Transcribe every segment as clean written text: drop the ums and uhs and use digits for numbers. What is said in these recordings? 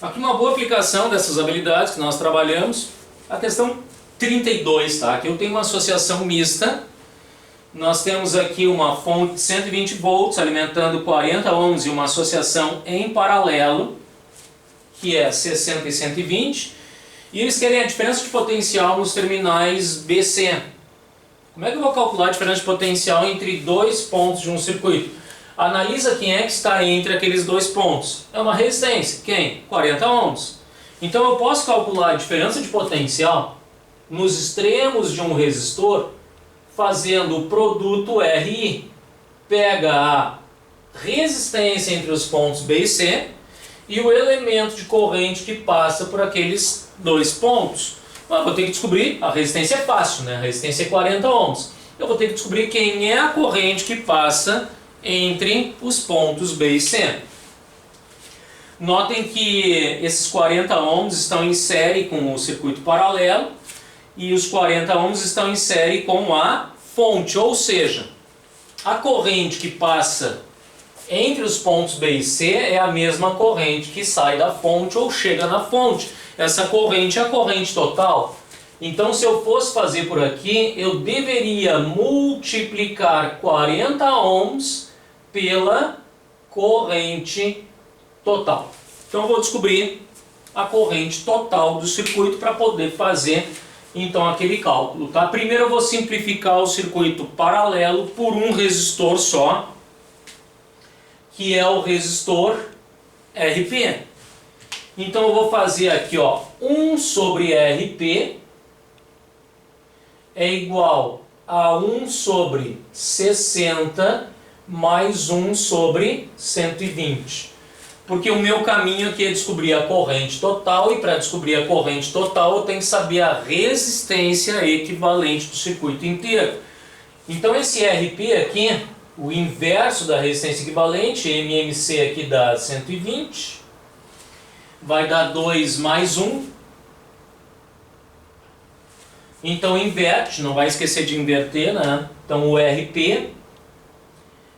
Aqui uma boa aplicação dessas habilidades que nós trabalhamos, a questão 32, tá? Aqui eu tenho uma associação mista. Nós temos aqui uma fonte de 120 volts alimentando 40 ohms e uma associação em paralelo, que é 60 e 120. E eles querem a diferença de potencial nos terminais BC. Como é que eu vou calcular a diferença de potencial entre dois pontos de um circuito? Analisa quem é que está entre aqueles dois pontos. É uma resistência. Quem? 40 ohms. Então eu posso calcular a diferença de potencial nos extremos de um resistor fazendo o produto RI. Pega a resistência entre os pontos B e C e o elemento de corrente que passa por aqueles dois pontos. Eu vou ter que descobrir, a resistência é fácil, né? A resistência é 40 ohms. Eu vou ter que descobrir quem é a corrente que passa entre os pontos B e C. Notem que esses 40 ohms estão em série com o circuito paralelo e os 40 ohms estão em série com a fonte, ou seja, a corrente que passa entre os pontos B e C é a mesma corrente que sai da fonte ou chega na fonte. Essa corrente é a corrente total. Então, se eu fosse fazer por aqui, eu deveria multiplicar 40 ohms pela corrente total. Então, eu vou descobrir a corrente total do circuito para poder fazer então aquele cálculo, tá? Primeiro eu vou simplificar o circuito paralelo por um resistor só, que é o resistor RP. Então eu vou fazer aqui, ó, 1 sobre RP é igual a 1 sobre 60 mais 1 sobre 120. Porque o meu caminho aqui é descobrir a corrente total, e para descobrir a corrente total eu tenho que saber a resistência equivalente do circuito inteiro. Então esse RP aqui, o inverso da resistência equivalente, MMC aqui dá 120, vai dar 2 mais 1. Então inverte, não vai esquecer de inverter, né? Então o RP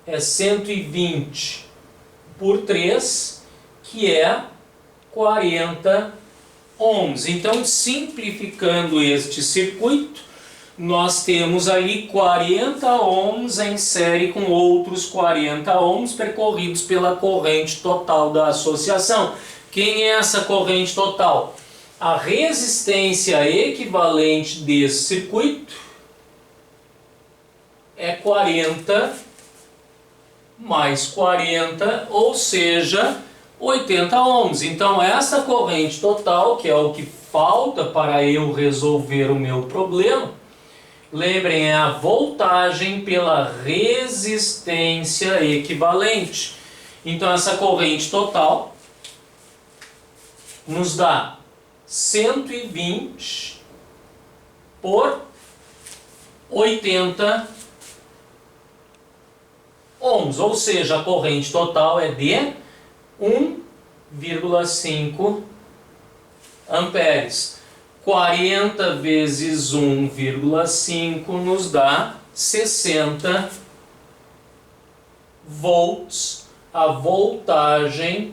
é 120 por 3, que é 40 ohms. Então, simplificando este circuito, nós temos ali 40 ohms em série com outros 40 ohms percorridos pela corrente total da associação. Quem é essa corrente total? A resistência equivalente desse circuito é 40 mais 40, ou seja, 80 ohms. Então essa corrente total, que é o que falta para eu resolver o meu problema, lembrem, é a voltagem pela resistência equivalente. Então essa corrente total nos dá 120 por 80 ohms, ou seja, a corrente total é de 1,5 amperes. 40 vezes 1,5 nos dá 60 volts, a voltagem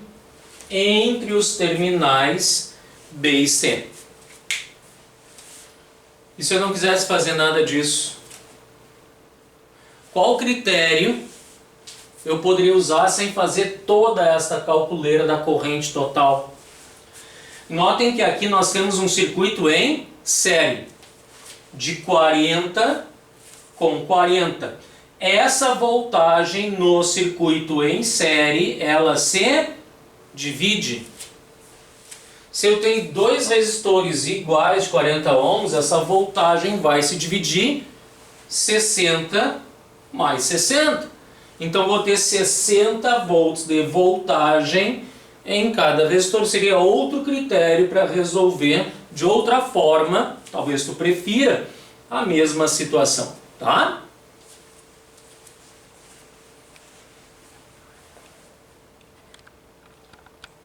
entre os terminais B e C. E se eu não quisesse fazer nada disso? Qual critério eu poderia usar sem fazer toda esta calculeira da corrente total? Notem que aqui nós temos um circuito em série, de 40 com 40. Essa voltagem no circuito em série, ela se divide. Se eu tenho dois resistores iguais de 40 ohms, essa voltagem vai se dividir 60 mais 60. Então vou ter 60 volts de voltagem em cada resistor. Seria outro critério para resolver de outra forma, talvez tu prefira, a mesma situação, tá?